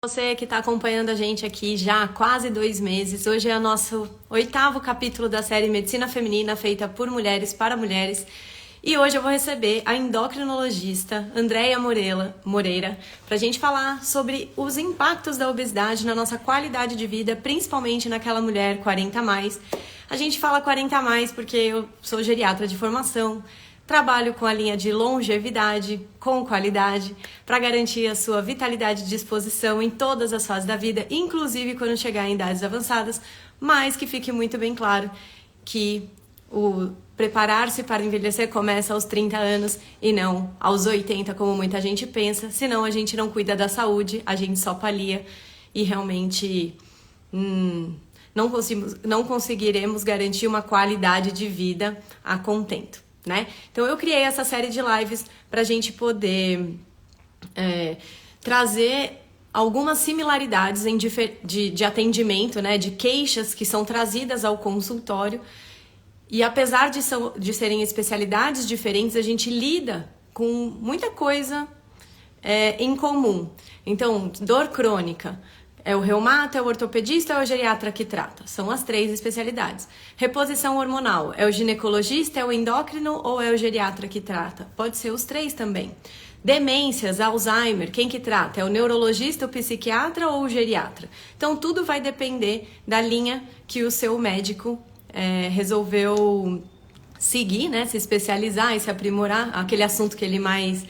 Você que está acompanhando a gente aqui já há quase 2 meses. Hoje é o nosso 8º capítulo da série Medicina Feminina, feita por mulheres para mulheres. E hoje eu vou receber a endocrinologista Andréia Moreira para a gente falar sobre os impactos da obesidade na nossa qualidade de vida, principalmente naquela mulher 40 a mais. A gente fala 40 a mais porque eu sou geriatra de formação, trabalho com a linha de longevidade, com qualidade, para garantir a sua vitalidade e disposição em todas as fases da vida, inclusive quando chegar em idades avançadas, mas que fique muito bem claro que o preparar-se para envelhecer começa aos 30 anos e não aos 80, como muita gente pensa, senão a gente não cuida da saúde, a gente só palia e realmente não conseguiremos garantir uma qualidade de vida a contento. Né? Então eu criei essa série de lives para a gente poder trazer algumas similaridades de atendimento, né? De queixas que são trazidas ao consultório. E apesar de serem especialidades diferentes, a gente lida com muita coisa em comum. Então, dor crônica. É o reumato, é o ortopedista ou é o geriatra que trata? São as 3 especialidades. Reposição hormonal, é o ginecologista, é o endócrino ou é o geriatra que trata? Pode ser os 3 também. Demências, Alzheimer, quem que trata? É o neurologista, o psiquiatra ou o geriatra? Então, tudo vai depender da linha que o seu médico resolveu seguir, né? Se especializar e se aprimorar, aquele assunto que ele mais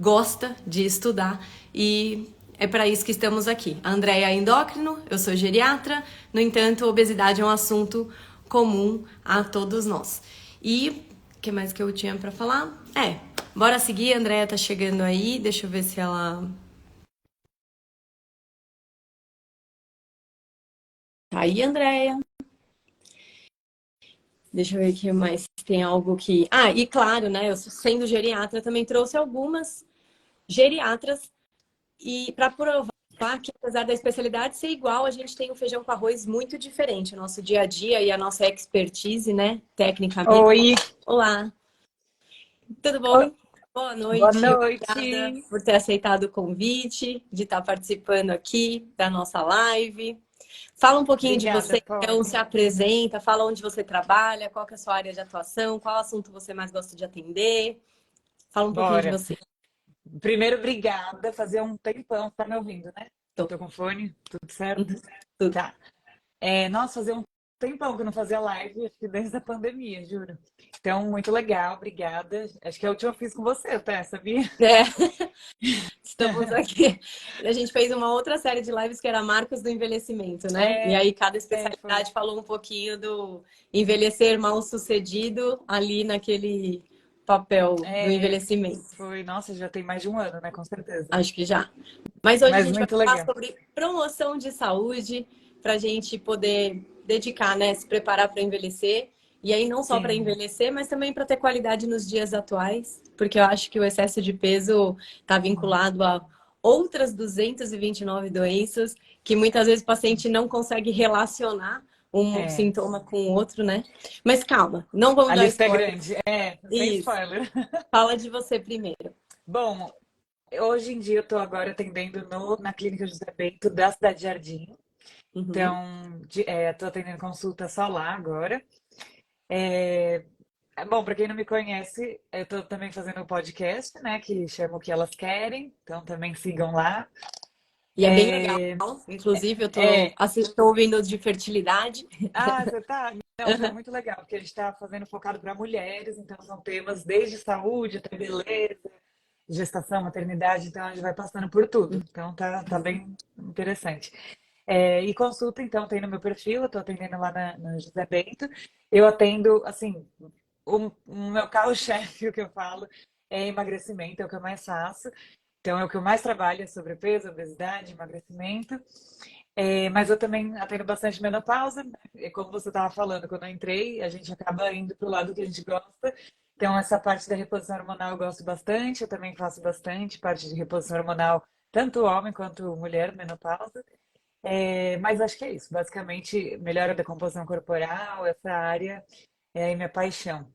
gosta de estudar. E é para isso que estamos aqui. A Andréia é endócrino, eu sou geriatra, no entanto, a obesidade é um assunto comum a todos nós. E o que mais que eu tinha para falar? Bora seguir, a Andréia tá chegando aí, deixa eu ver se ela... Tá aí, Andréia. Deixa eu ver aqui mais, tem algo que... e claro, né, eu sendo geriatra também trouxe algumas geriatras e para provar que, apesar da especialidade ser igual, a gente tem o feijão com arroz muito diferente. O nosso dia a dia e a nossa expertise, né? Tecnicamente. Oi, Olá, tudo oi, bom? Boa boa noite. Obrigada noite. por ter aceitado o convite, de estar participando aqui da nossa live. Fala um pouquinho de Obrigada, você, então, pode. se apresenta, fala onde você trabalha, qual que é a sua área de atuação, qual assunto você mais gosta de atender. Fala um pouquinho de Bora. você. Primeiro, obrigada. Fazia um tempão, tá me ouvindo, né? Tô. Tô com fone, tudo certo? Uhum, tudo. Tá. Nossa, fazia um tempão que eu não fazia live, acho que desde a pandemia, juro. Então, muito legal, obrigada. Acho que é a última eu fiz com você até, sabia? É. Estamos aqui. A gente fez uma outra série de lives que era Marcos do Envelhecimento, né? E É, aí cada foi. especialidade falou um pouquinho do envelhecer mal sucedido ali naquele papel do É, envelhecimento. foi. Nossa, já tem mais de um ano, né? Com certeza. Acho que já. Mas hoje a Mas gente vai muito falar legal. sobre promoção de saúde para a gente poder dedicar, né? Se preparar para envelhecer. E aí não só para Sim. envelhecer, mas também para ter qualidade nos dias atuais, porque eu acho que o excesso de peso está vinculado a outras 229 doenças que muitas vezes o paciente não consegue relacionar um É. sintoma com o outro, né? Mas calma, não vamos A dar lista é spoiler. grande. Sem Isso. spoiler. Fala de você primeiro. Bom, hoje em dia eu estou agora atendendo na Clínica José Bento da Cidade de Jardim. Uhum. Então, estou atendendo consulta só lá agora. É, bom, para quem não me conhece, eu estou também fazendo um podcast, né, que chama O Que Elas Querem. Então, também sigam lá. E é bem legal. Inclusive, eu É, tô ouvindo de fertilidade. você tá? Não, tá muito legal, porque a gente está fazendo focado para mulheres, então são temas desde saúde até beleza, gestação, maternidade, então a gente vai passando por tudo. Então tá bem interessante. E consulta, então, tem no meu perfil, eu tô atendendo lá na José Bento. Eu atendo, assim, o meu carro-chefe, o que eu falo, é emagrecimento, é o que eu mais faço. Então, é o que eu mais trabalho, é sobrepeso, obesidade, emagrecimento. Mas eu também atendo bastante menopausa, né? Como você estava falando, quando eu entrei, a gente acaba indo para o lado que a gente gosta. Então, essa parte da reposição hormonal eu gosto bastante, eu também faço bastante parte de reposição hormonal, tanto homem quanto mulher, menopausa. Mas acho que é isso, basicamente, melhora da composição corporal, essa área é a minha paixão.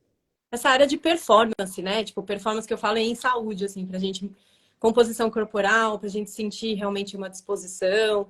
Essa área de performance, né? Tipo, performance que eu falo é em saúde, assim, pra gente composição corporal, para a gente sentir realmente uma disposição.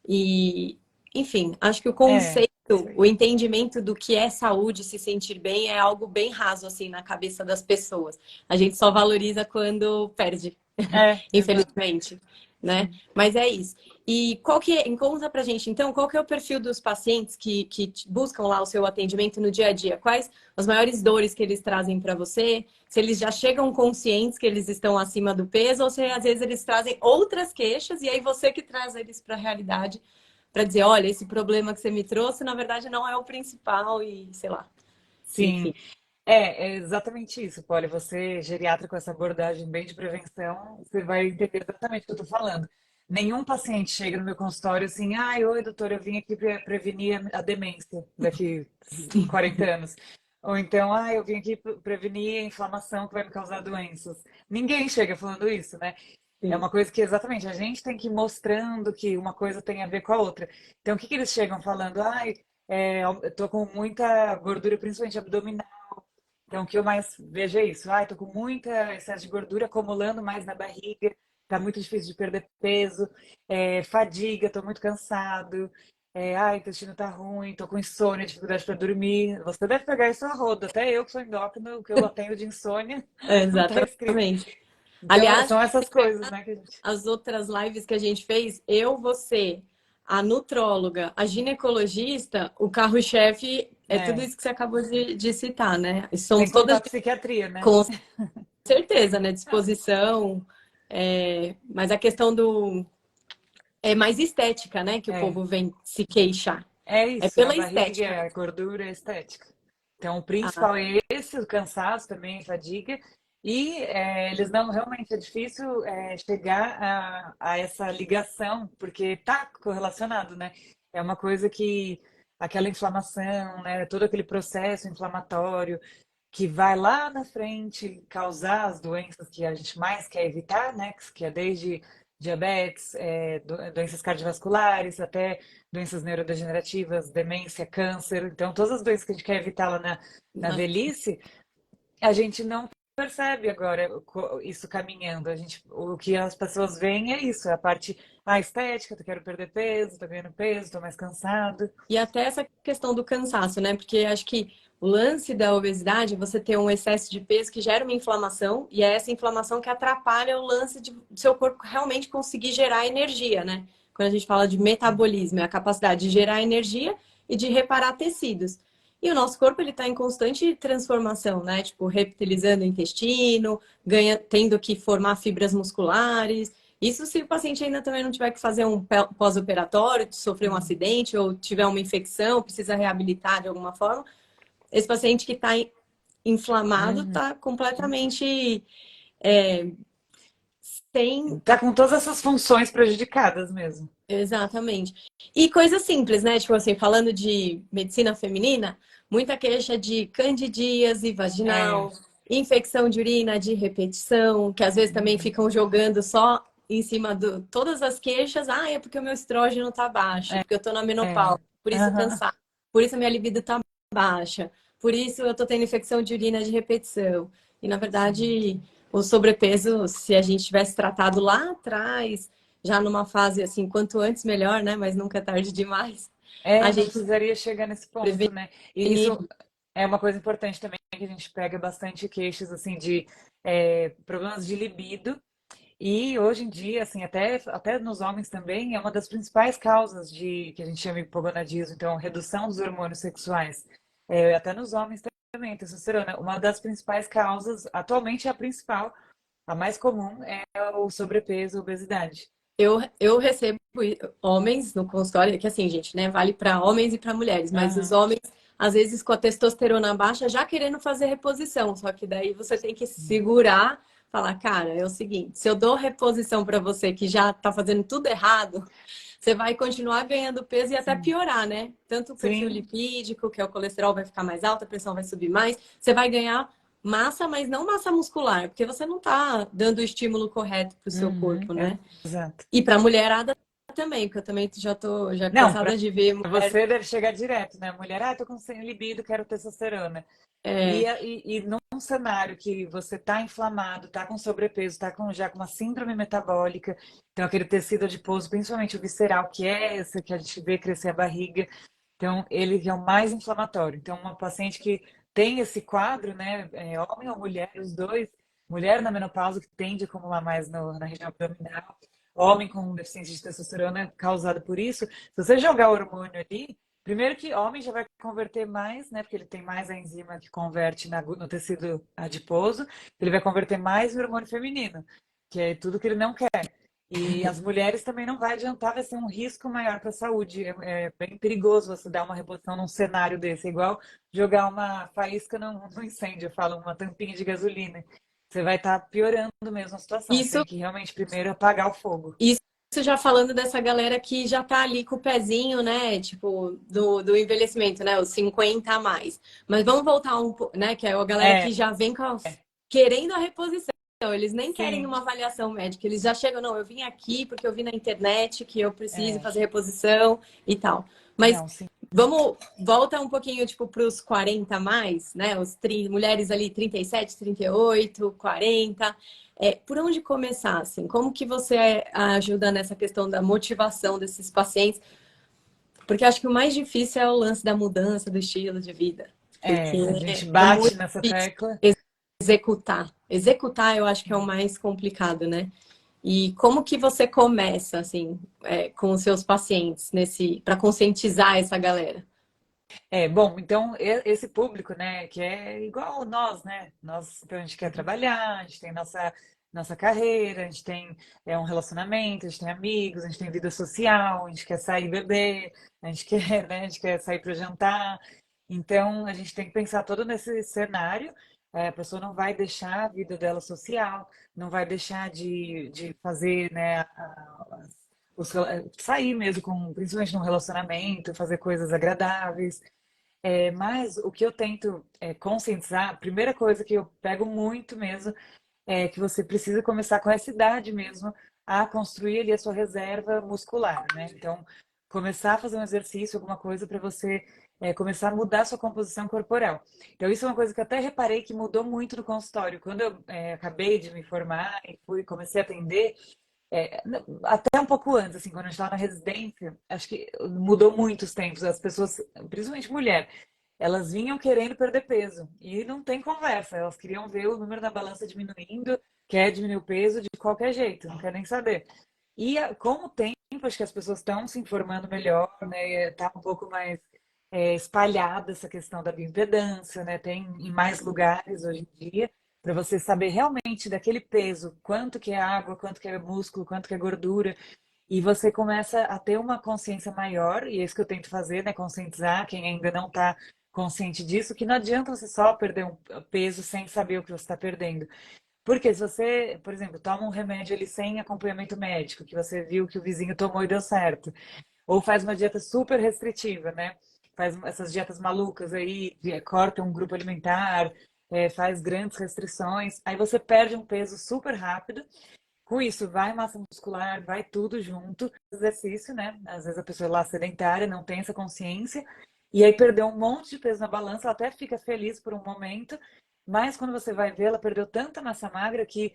E, enfim, acho que o É, conceito, isso aí. o entendimento do que é saúde, se sentir bem, é algo bem raso, assim, na cabeça das pessoas. A gente só valoriza quando perde, Exato. infelizmente, né? Sim. Mas é isso. E qual que é, conta pra gente, então, qual que é o perfil dos pacientes que buscam lá o seu atendimento no dia a dia? Quais as maiores dores que eles trazem para você? Se eles já chegam conscientes que eles estão acima do peso, ou se às vezes eles trazem outras queixas e aí você que traz eles para a realidade para dizer, olha, esse problema que você me trouxe, na verdade, não é o principal e, sei lá, Sim. enfim. É exatamente isso, Polly. Você, geriatra, com essa abordagem bem de prevenção, você vai entender exatamente o que eu estou falando. Nenhum paciente chega no meu consultório assim, ai, oi, doutor, eu vim aqui para prevenir a demência daqui 40 anos. Ou então, ah, eu vim aqui prevenir a inflamação que vai me causar doenças. Ninguém chega falando isso, né? É Sim. uma coisa que exatamente a gente tem que ir mostrando que uma coisa tem a ver com a outra. Então, o que que eles chegam falando? Ai, eu tô com muita gordura, principalmente abdominal. Então, o que eu mais vejo é isso. Ai, tô com muita excesso de gordura acumulando mais na barriga. Tá muito difícil de perder peso. Fadiga, tô muito cansado. Ai, o intestino tá ruim, tô com insônia, dificuldade para dormir. Você deve pegar isso a rodo. Até eu que sou endócrino, o que eu atendo de insônia, não tá escrito. Exatamente. Então, Aliás, são essas coisas, né, que a gente... as outras lives que a gente fez, eu, você, a nutróloga, a ginecologista, o carro-chefe é tudo É, isso que você acabou de citar, né? E sem somos contar todas a psiquiatria, né? com certeza, né? Disposição, mas a questão do é mais estética, né? Que o É, povo vem se queixar. é É isso, é a pela estética barriga, a mesmo. gordura, a estética. Então, o principal Ah, é esse, o cansaço também, a fadiga. E eles não, realmente é difícil chegar a essa ligação, porque está correlacionado, né? É uma coisa que aquela inflamação, né? Todo aquele processo inflamatório que vai lá na frente causar as doenças que a gente mais quer evitar, né? Que é desde diabetes, doenças cardiovasculares, até doenças neurodegenerativas, demência, câncer. Então, todas as doenças que a gente quer evitar lá na na- velhice, a gente não percebe agora isso caminhando. O que as pessoas veem é isso, é a parte estética, eu quero perder peso, tô ganhando peso, tô mais cansado. E até essa questão do cansaço, né? Porque acho que o lance da obesidade é você ter um excesso de peso que gera uma inflamação, e é essa inflamação que atrapalha o lance de seu corpo realmente conseguir gerar energia, né? Quando a gente fala de metabolismo, é a capacidade de gerar energia e de reparar tecidos. E o nosso corpo ele está em constante transformação, né? Tipo, reptilizando o intestino, tendo que formar fibras musculares. Isso se o paciente ainda também não tiver que fazer um pós-operatório, sofrer um Sim. acidente ou tiver uma infecção, precisa reabilitar de alguma forma. Esse paciente que está inflamado Uhum. está completamente é, sem. Tá com todas essas funções prejudicadas mesmo. Exatamente. E coisa simples, né? Tipo assim, falando de medicina feminina, muita queixa de candidíase É. vaginal, infecção de urina de repetição, que às vezes também Uhum. ficam jogando só em cima de todas as queixas. Ah, é porque o meu estrógeno tá baixo, porque eu tô na É. menopausa, por isso Aham. cansado, por isso a minha libido tá baixa, por isso eu tô tendo infecção de urina de repetição. E na Sim. verdade, o sobrepeso, se a gente tivesse tratado lá atrás, já numa fase assim, quanto antes melhor, né? Mas nunca é tarde demais. A Não gente precisaria chegar nesse ponto, né? E prevenir. isso é uma coisa importante também, que a gente pega bastante queixas, assim, de problemas de libido. E hoje em dia, assim, até nos homens também, é uma das principais causas de, que a gente chama de hipogonadismo, então, redução dos hormônios sexuais. Até nos homens também, testosterona. Uma das principais causas, atualmente é a principal, a mais comum, é o sobrepeso, a obesidade. Eu recebo homens no consultório, que assim, gente, né? Vale para homens e para mulheres, mas os Aham. homens, às vezes, com a testosterona baixa, já querendo fazer reposição. Só que daí você tem que segurar, falar, cara, é o seguinte, se eu dou reposição para você que já tá fazendo tudo errado, você vai continuar ganhando peso e até Sim. piorar, né? Tanto o perfil Sim. lipídico, que é o colesterol vai ficar mais alto, a pressão vai subir mais. Você vai ganhar massa, mas não massa muscular, porque você não tá dando o estímulo correto para o seu Uhum. corpo, né? Exato. E para a mulherada também, porque eu também já tô já Não, cansada de ver mulher. você deve chegar direto, né? Mulher, tô com sem libido, quero testosterona. É, E num cenário que você tá inflamado, tá com sobrepeso, tá já com uma síndrome metabólica, então aquele tecido adiposo, principalmente o visceral, que é esse que a gente vê crescer a barriga, então ele é o mais inflamatório. Então, uma paciente que tem esse quadro, né, homem ou mulher, os dois, mulher na menopausa que tende a acumular mais na região abdominal, homem com deficiência de testosterona causada por isso, se você jogar o hormônio ali, primeiro que homem já vai converter mais, né? Porque ele tem mais a enzima que converte no tecido adiposo, ele vai converter mais no hormônio feminino, que é tudo que ele não quer. E as mulheres também não vai adiantar, vai ser um risco maior para a saúde. É bem perigoso você dar uma reposição num cenário desse. É igual jogar uma faísca no incêndio, eu falo, uma tampinha de gasolina. Você vai estar piorando mesmo a situação. Você isso tem que realmente primeiro apagar o fogo. Isso já falando dessa galera que já tá ali com o pezinho, né? Tipo, do envelhecimento, né? Os 50 a mais. Mas vamos voltar um pouco, né? Que é a galera É, que já vem querendo a reposição. Eles nem querem sim. uma avaliação médica. Eles já chegam, não, eu vim aqui porque eu vi na internet que eu preciso É, fazer reposição e tal. Mas não, sim. volta um pouquinho, tipo, para os 40 a mais, né? Mulheres ali 37, 38, 40. Por onde começar, assim? Como que você ajuda nessa questão da motivação desses pacientes? Porque acho que o mais difícil é o lance da mudança do estilo de vida. Porque A gente é bate muito nessa difícil tecla. executar. Executar eu acho que é o mais complicado, né? E como que você começa, assim, com os seus pacientes para conscientizar essa galera? Bom, então esse público, né, que é igual nós, né? Nós, então a gente quer trabalhar, a gente tem nossa carreira, a gente tem um relacionamento, a gente tem amigos, a gente tem vida social, a gente quer sair beber, a gente quer, né, a gente quer sair para jantar. Então a gente tem que pensar todo nesse cenário. A pessoa não vai deixar a vida dela social, não vai deixar de fazer, né, sair mesmo com, principalmente num relacionamento, fazer coisas agradáveis. Mas o que eu tento conscientizar, a primeira coisa que eu pego muito mesmo é que você precisa começar com essa idade mesmo a construir ali a sua reserva muscular, né? Então, começar a fazer um exercício, alguma coisa para você começar a mudar a sua composição corporal. Então, isso é uma coisa que eu até reparei que mudou muito no consultório. Quando eu acabei de me formar e comecei a atender, até um pouco antes, assim, quando a gente estava na residência, acho que mudou muito os tempos. As pessoas, principalmente mulher, elas vinham querendo perder peso e não tem conversa. Elas queriam ver o número da balança diminuindo, quer diminuir o peso de qualquer jeito, não quer nem saber. E com o tempo, acho que as pessoas estão se informando melhor, né? Tá um pouco mais espalhada essa questão da bioimpedância, né? Tem em mais lugares hoje em dia para você saber realmente daquele peso, quanto que é água, quanto que é músculo, quanto que é gordura, e você começa a ter uma consciência maior, e é isso que eu tento fazer, né? Conscientizar quem ainda não está consciente disso, que não adianta você só perder um peso sem saber o que você está perdendo. Porque se você, por exemplo, toma um remédio ali sem acompanhamento médico, que você viu que o vizinho tomou e deu certo, ou faz uma dieta super restritiva, né? Faz essas dietas malucas aí, corta um grupo alimentar, faz grandes restrições, aí você perde um peso super rápido. Com isso, vai massa muscular, vai tudo junto. Exercício, né? Às vezes a pessoa é lá sedentária, não tem essa consciência, e aí perdeu um monte de peso na balança, ela até fica feliz por um momento, mas quando você vai ver, ela perdeu tanta massa magra que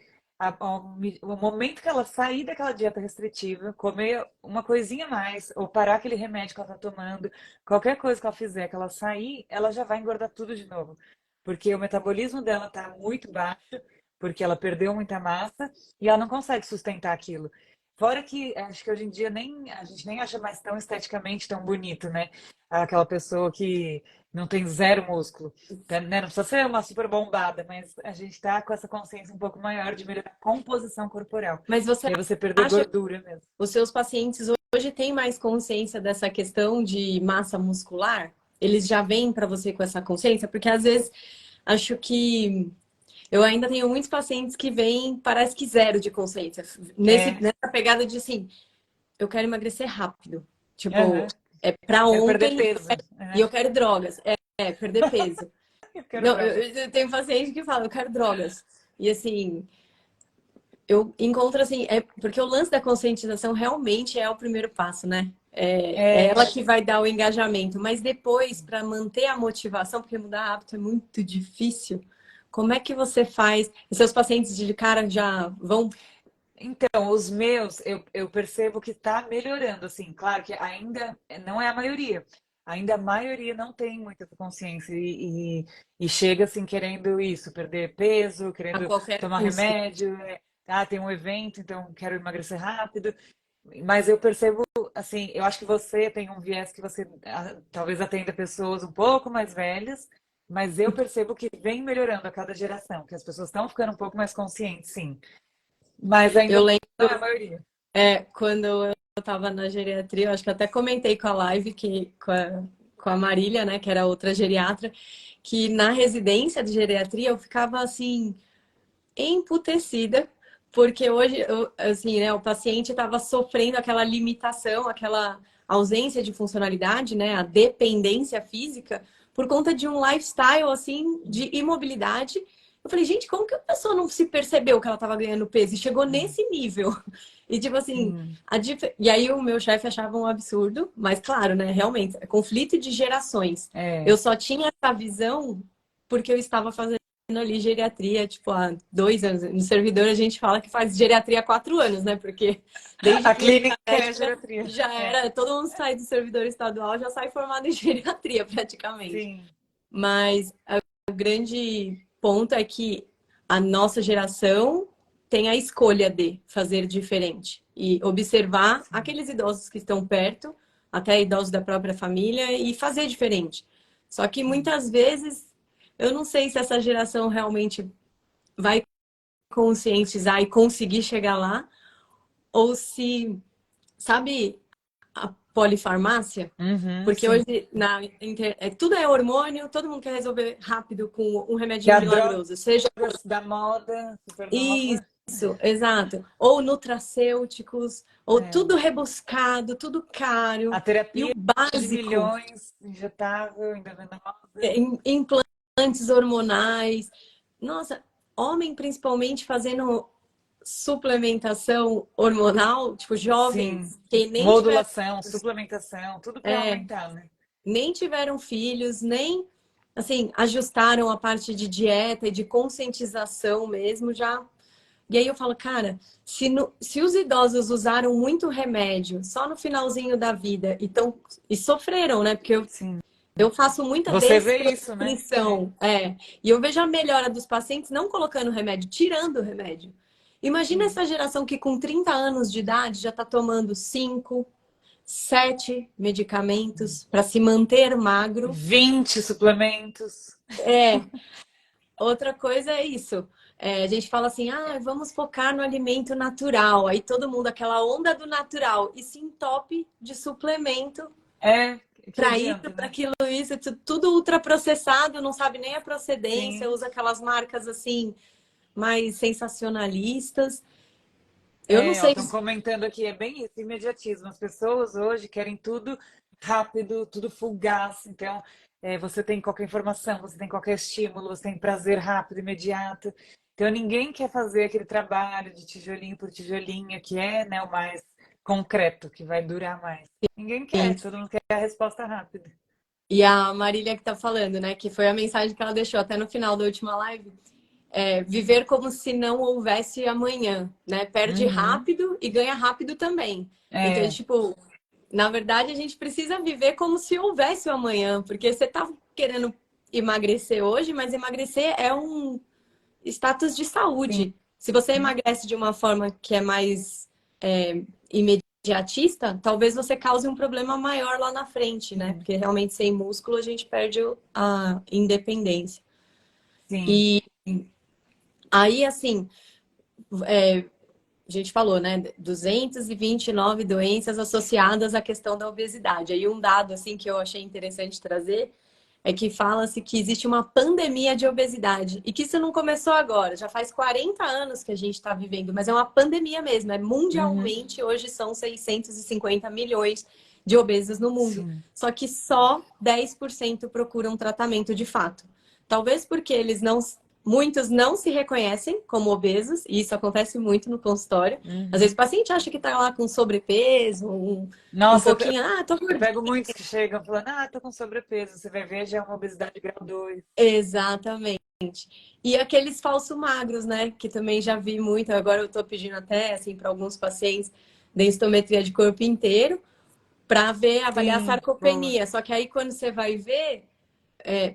o momento que ela sair daquela dieta restritiva, comer uma coisinha a mais, ou parar aquele remédio que ela está tomando, qualquer coisa que ela fizer, que ela sair, ela já vai engordar tudo de novo. Porque o metabolismo dela está muito baixo, porque ela perdeu muita massa e ela não consegue sustentar aquilo. Fora que acho que hoje em dia a gente nem acha mais tão esteticamente tão bonito, né? Aquela pessoa que não tem zero músculo, né? Não precisa ser uma super bombada, mas a gente está com essa consciência um pouco maior de melhorar a composição corporal. Mas você E aí você perder acha que gordura mesmo. os seus pacientes hoje têm mais consciência dessa questão de massa muscular? Eles já vêm para você com essa consciência? Porque às vezes acho que eu ainda tenho muitos pacientes que vêm, parece que zero de consciência. É, Nessa pegada de assim, eu quero emagrecer rápido. Tipo, aham. é pra Quero perder ontem peso, e né? eu quero drogas. Perder peso. Eu quero Não, droga. eu tenho paciente que fala, eu quero drogas. E assim, eu encontro assim, porque o lance da conscientização realmente é o primeiro passo, né? É É, ela que vai dar o engajamento, mas depois, para manter a motivação, porque mudar hábito é muito difícil, como é que você faz? E seus pacientes de cara já vão. então, os meus, eu percebo que está melhorando, assim, claro que ainda não é a maioria. Ainda a maioria não tem muita consciência e chega assim querendo isso, perder peso, A querendo qualquer tomar custo. remédio, tem um evento, então quero emagrecer rápido. Mas eu percebo, assim, eu acho que você tem um viés que você talvez atenda pessoas um pouco mais velhas, mas eu percebo que vem melhorando a cada geração, que as pessoas estão ficando um pouco mais conscientes, sim. Mas Eu ainda lembro, não é a maioria. quando eu estava na geriatria, eu acho que eu até comentei com a live, com a Marília, né, que era outra geriatra, que na residência de geriatria eu ficava assim emputecida, porque hoje, assim, né, o paciente estava sofrendo aquela limitação, aquela ausência de funcionalidade, né, a dependência física, por conta de um lifestyle, assim, de imobilidade. Eu falei, gente, como que a pessoa não se percebeu que ela estava ganhando peso e chegou nesse nível? E tipo assim, Sim, e aí o meu chefe achava um absurdo, mas claro, né, realmente, é conflito de gerações. Eu é. só tinha essa visão porque eu estava fazendo ali geriatria, tipo, há 2 anos. No servidor a gente fala que faz geriatria há 4 anos, né? Porque desde A clínica clínica é médica geriatria. já É, era, todo mundo sai do servidor estadual, já sai formado em geriatria praticamente. sim. Mas o grande ponto é que a nossa geração tem a escolha de fazer diferente e observar aqueles idosos que estão perto, até idosos da própria família, e fazer diferente. Só que Sim. muitas vezes eu não sei se essa geração realmente vai conscientizar e conseguir chegar lá, ou se, sabe, a polifarmácia? Uhum, Porque sim. hoje tudo é hormônio, todo mundo quer resolver rápido com um Que remedinho a drogas milagroso. Seja da moda, super nova. isso, exato. Ou nutracêuticos, ou É. tudo rebuscado, tudo caro. A E o terapia de básico, milhões, injetável, endovenosa. implantes hormonais. Nossa, homem principalmente fazendo suplementação hormonal, tipo, Sim. jovens que nem tiveram, Modulação, suplementação, tudo para aumentar, né? nem tiveram filhos, nem assim, ajustaram a parte de dieta e de conscientização mesmo, já. E aí eu falo, cara, se os idosos usaram muito remédio só no finalzinho da vida e sofreram, né? Porque Sim. eu faço muita Você vê isso, né? É. desprescrição, e eu vejo a melhora dos pacientes não colocando remédio, tirando o remédio. Imagina Sim. essa geração que com 30 anos de idade já está tomando 5, 7 medicamentos para se manter magro. 20 suplementos. É, outra coisa é isso. A gente fala assim, vamos focar no alimento natural. Aí todo mundo, aquela onda do natural, e se entope de suplemento É, que para isso, adianta, para né? aquilo, isso, tudo ultraprocessado, não sabe nem a procedência, Sim. usa aquelas marcas assim, mais sensacionalistas. Eu não sei. Estão comentando aqui, é bem isso, imediatismo. As pessoas hoje querem tudo rápido, tudo fugaz. Então, você tem qualquer informação, você tem qualquer estímulo, você tem prazer rápido, imediato. Então, ninguém quer fazer aquele trabalho de tijolinho por tijolinho, que é, né, o mais concreto, que vai durar mais. Ninguém quer, todo mundo quer a resposta rápida. E a Marília que tá falando, né? Que foi a mensagem que ela deixou até no final da última live. Viver como se não houvesse amanhã, né? Perde Uhum. rápido e ganha rápido também. Então, É, tipo, na verdade, a gente precisa viver como se houvesse o amanhã, porque você tá querendo emagrecer hoje, mas emagrecer é um status de sim. saúde. Se você emagrece de uma forma que é mais imediatista, talvez você cause um problema maior lá na frente, né? Sim, Porque realmente sem músculo a gente perde a independência. sim. E aí, assim, é, a gente falou, né? 229 doenças associadas à questão da obesidade. Aí um dado, assim, que eu achei interessante trazer é que fala-se que existe uma pandemia de obesidade e que isso não começou agora, já faz 40 anos que a gente está vivendo, mas é uma pandemia mesmo, Uhum. mundialmente, hoje são 650 milhões de obesos no mundo, Sim, só que só 10% procuram tratamento de fato. Talvez porque eles não muitos não se reconhecem como obesos, e isso acontece muito no consultório. Às vezes Uhum. o paciente acha que tá lá com sobrepeso, um Nossa, pouquinho, tô eu gordinho. pego muitos que chegam falando, tô com sobrepeso. Você vai ver, já é uma obesidade grau 2. Exatamente. E aqueles falsos magros, né? Que também já vi muito. Agora eu tô pedindo até, assim, para alguns pacientes densitometria de corpo inteiro para ver, avaliar a Sim, boa. sarcopenia. Só que aí quando você vai ver,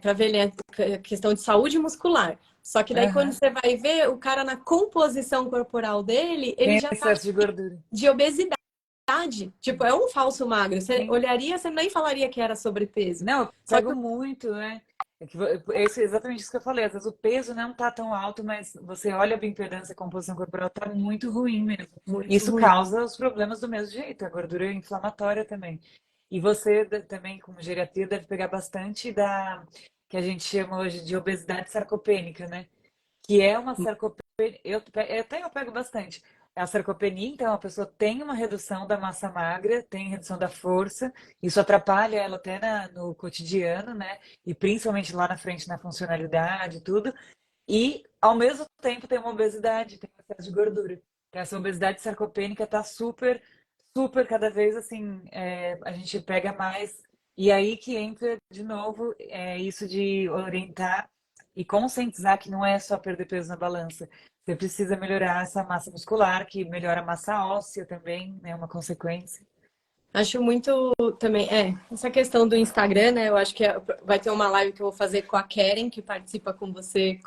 para ver, né, a questão de saúde muscular. Só que daí quando Aham. você vai ver, o cara na composição corporal dele, ele Tem já tá excesso de gordura. de obesidade. Tipo, é um falso magro. Você Sim. olharia, você nem falaria que era sobrepeso. Não, eu Só que pego muito, né? É exatamente isso que eu falei. Às vezes o peso não tá tão alto, mas você olha a bioimpedância, a composição corporal tá muito ruim mesmo. muito Isso ruim. causa os problemas do mesmo jeito, a gordura é inflamatória também. E você também, como geriatria, deve pegar bastante da que a gente chama hoje de obesidade sarcopênica, né? Que é uma sarcopenia. Eu pego bastante. A sarcopenia, então, a pessoa tem uma redução da massa magra, tem redução da força, isso atrapalha ela até no cotidiano, né? E principalmente lá na frente na funcionalidade e tudo. E, ao mesmo tempo, tem uma obesidade, tem um excesso de gordura. Então, essa obesidade sarcopênica tá super, super, cada vez assim, a gente pega mais. E aí que entra, de novo, isso de orientar e conscientizar que não é só perder peso na balança. Você precisa melhorar essa massa muscular, que melhora a massa óssea também, é uma consequência. Acho muito também, essa questão do Instagram, né? Eu acho que vai ter uma live que eu vou fazer com a Keren, que participa com você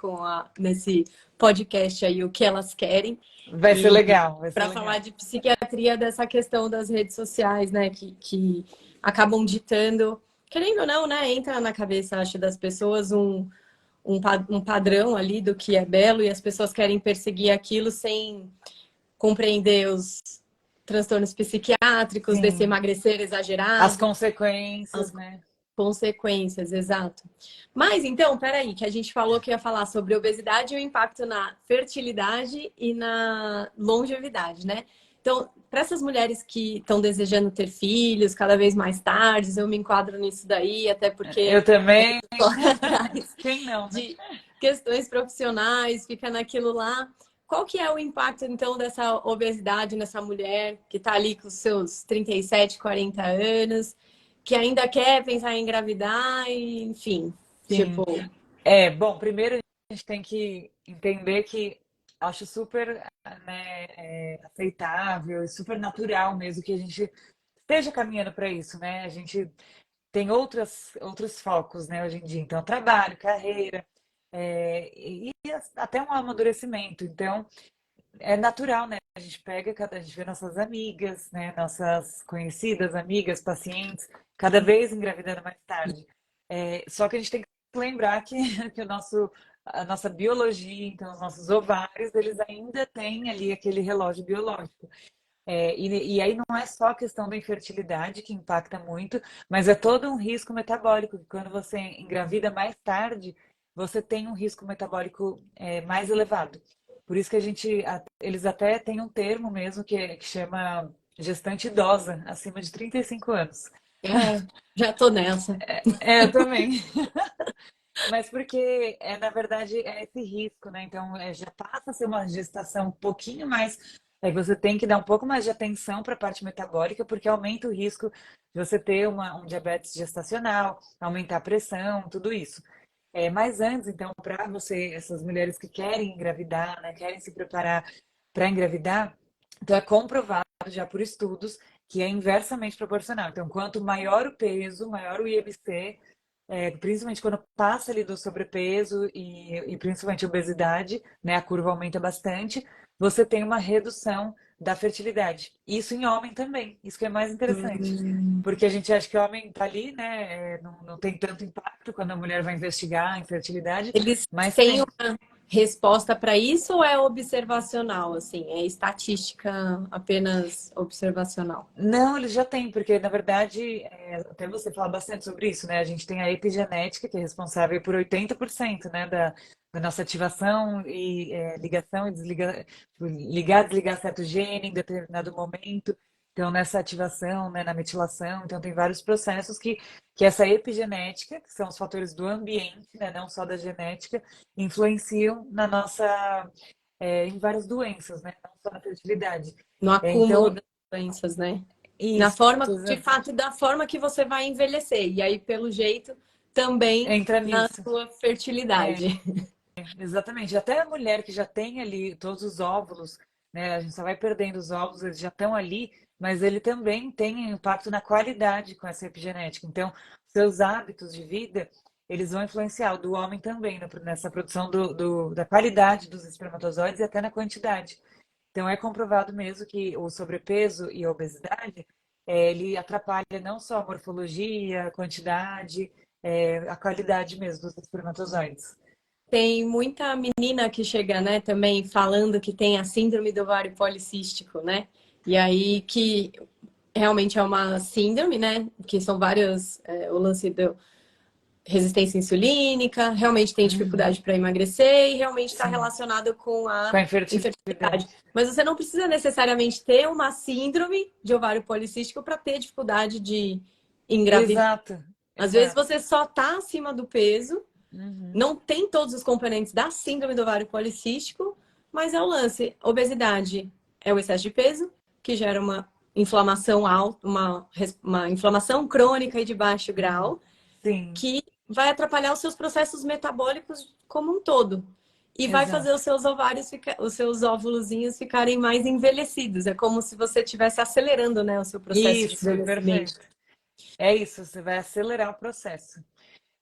nesse podcast aí, o que elas querem, Vai ser e legal, vai ser para falar legal. de psiquiatria dessa questão das redes sociais, né? Que acabam ditando, querendo ou não, né? Entra na cabeça, acho, das pessoas um padrão ali do que é belo e as pessoas querem perseguir aquilo sem compreender os transtornos psiquiátricos, desse Sim, emagrecer as exagerado, consequências, as né? consequências, exato. Mas então, peraí, que a gente falou que ia falar sobre obesidade e o impacto na fertilidade e na longevidade, né? Então, para essas mulheres que estão desejando ter filhos cada vez mais tarde, eu me enquadro nisso daí, até porque Eu também. corre atrás Quem não, né? de questões profissionais, fica naquilo lá. Qual que é o impacto, então, dessa obesidade nessa mulher que está ali com seus 37, 40 anos, que ainda quer pensar em engravidar, e, enfim, tipo, Sim. Bom, primeiro a gente tem que entender que acho super, né, aceitável e super natural mesmo que a gente esteja caminhando para isso, né? A gente tem outros focos, né, hoje em dia. Então, trabalho, carreira, e até um amadurecimento. Então, é natural, né? A gente pega, a gente vê nossas amigas, né? Nossas conhecidas, amigas, pacientes, cada vez engravidando mais tarde. Só que a gente tem que lembrar que, que a nossa biologia, então os nossos ovários, eles ainda têm ali aquele relógio biológico. E aí não é só a questão da infertilidade que impacta muito, mas é todo um risco metabólico, que quando você engravida mais tarde, você tem um risco metabólico mais elevado. Por isso que eles até têm um termo mesmo que chama gestante idosa, acima de 35 anos. já tô nessa. Eu também. Mas porque, na verdade, é esse risco, né? Então, já passa a ser uma gestação um pouquinho mais. Aí você tem que dar um pouco mais de atenção para a parte metabólica, porque aumenta o risco de você ter um diabetes gestacional, aumentar a pressão, tudo isso. Mas antes, então, para você, essas mulheres que querem engravidar, né, querem se preparar para engravidar, então é comprovado já por estudos que é inversamente proporcional. Então, quanto maior o peso, maior o IMC, principalmente quando passa ali do sobrepeso e principalmente obesidade, né, a curva aumenta bastante, você tem uma redução da fertilidade. Isso em homem também, isso que é mais interessante. Porque a gente acha que o homem tá ali, né, não tem tanto impacto quando a mulher vai investigar a infertilidade, Eles mas têm tem. uma resposta para isso ou é observacional, assim? É estatística apenas observacional? Não, eles já têm, porque na verdade, até você fala bastante sobre isso, né? A gente tem a epigenética, que é responsável por 80%, né, da nossa ativação e ligação e desligar, ligar, desligar certo gene em determinado momento. Então, nessa ativação, né, na metilação, então tem vários processos que essa epigenética, que são os fatores do ambiente, né, não só da genética, influenciam na nossa, em várias doenças, né, não só na fertilidade. No acúmulo Então, das doenças, né? Na isso, forma, de fato, da forma que você vai envelhecer. E aí, pelo jeito, também entra na nisso. sua fertilidade. Exatamente. Até a mulher que já tem ali todos os óvulos, né? A gente só vai perdendo os óvulos, eles já estão ali, mas ele também tem impacto na qualidade com essa epigenética. Então, seus hábitos de vida, eles vão influenciar o do homem também nessa produção da qualidade dos espermatozoides e até na quantidade. Então, é comprovado mesmo que o sobrepeso e a obesidade, ele atrapalha não só a morfologia, a quantidade, a qualidade mesmo dos espermatozoides. Tem muita menina que chega, né, também falando que tem a síndrome do ovário policístico, né? E aí que realmente é uma síndrome, né? Que são vários, o lance da resistência insulínica, realmente tem Uhum, dificuldade para emagrecer e realmente está sim. relacionado com a Com a infertilidade. infertilidade. Mas você não precisa necessariamente ter uma síndrome de ovário policístico para ter dificuldade de engravidar. Exato, Às vezes exato. você só está acima do peso, Uhum, não tem todos os componentes da síndrome do ovário policístico, mas é o lance. Obesidade é o excesso de peso, que gera uma inflamação alta, uma inflamação crônica e de baixo uhum. grau, Sim, que vai atrapalhar os seus processos metabólicos como um todo. E vai fazer exato. os seus ovários, os seus óvulozinhos ficarem mais envelhecidos. É como se você estivesse acelerando, né, o seu processo de Isso, envelhecimento. perfeito. É isso, você vai acelerar o processo.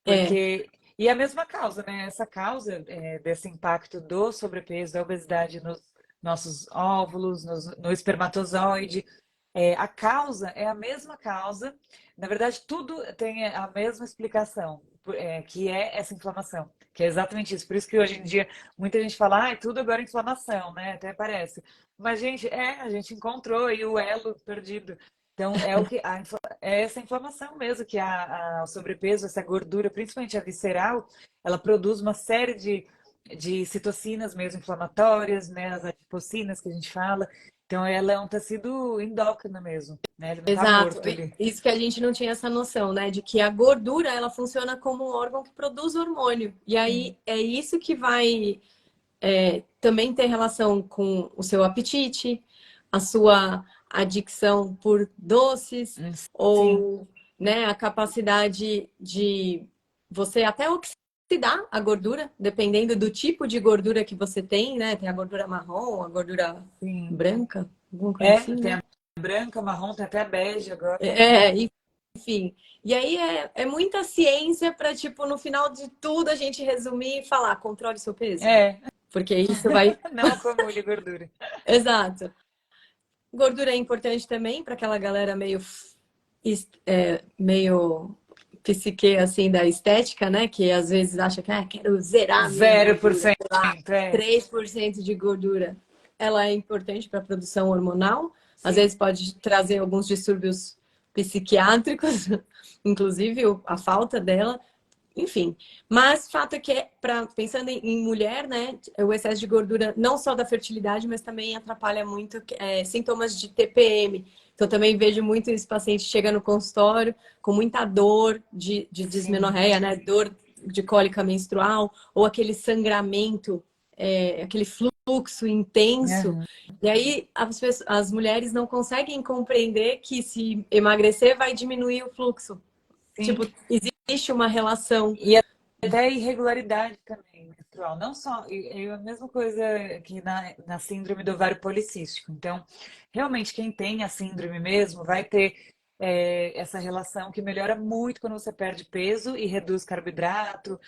É, Porque. E a mesma causa, né? Essa causa desse impacto do sobrepeso, da obesidade nos nossos óvulos, no espermatozoide, a causa é a mesma causa. Na verdade, tudo tem a mesma explicação, que é essa inflamação. Que é exatamente isso. Por isso que hoje em dia muita gente fala, ah, tudo agora é inflamação, né? Até parece. Mas, gente, a gente encontrou aí o elo perdido. Então, é o que é essa inflamação mesmo, que o sobrepeso, essa gordura, principalmente a visceral, ela produz uma série de citocinas mesmo inflamatórias, né? As adipocinas que a gente fala. Então, ela é um tecido endócrino mesmo, né? Ele não está exato. morto ali. Isso que a gente não tinha essa noção, né? De que a gordura, ela funciona como um órgão que produz hormônio. E Sim. aí é isso que vai também ter relação com o seu apetite, a sua adicção por doces, Hum, Sim. ou, né, a capacidade de você até oxidar a gordura, dependendo do tipo de gordura que você tem, né? Tem a gordura marrom, a gordura Sim. branca, alguma coisa assim, Tem né? a branca, marrom, tem até a bege agora. É, enfim. E aí é muita ciência para, tipo, no final de tudo a gente resumir e falar, controle seu peso. É, Porque isso vai. não acumule gordura. Exato. Gordura é importante também para aquela galera meio psique assim da estética, né? Que às vezes acha que quero zerar a minha Zero por gordura, sei lá, cento, 3% de gordura. Ela é importante para a produção hormonal, às vezes Sim. pode trazer alguns distúrbios psiquiátricos, inclusive a falta dela. Enfim, mas fato é que pensando em mulher, né, o excesso de gordura não só da fertilidade, mas também atrapalha muito sintomas de TPM. Então também vejo muito esse paciente chega no consultório com muita dor de Sim. dismenorreia, né, dor de cólica menstrual ou aquele sangramento, aquele fluxo intenso. Aham. E aí as mulheres não conseguem compreender que se emagrecer vai diminuir o fluxo. Sim. Tipo, existe uma relação. E até irregularidade também menstrual. Não só. E a mesma coisa que na síndrome do ovário policístico. Então, realmente, quem tem a síndrome mesmo vai ter essa relação que melhora muito quando você perde peso e reduz carboidrato,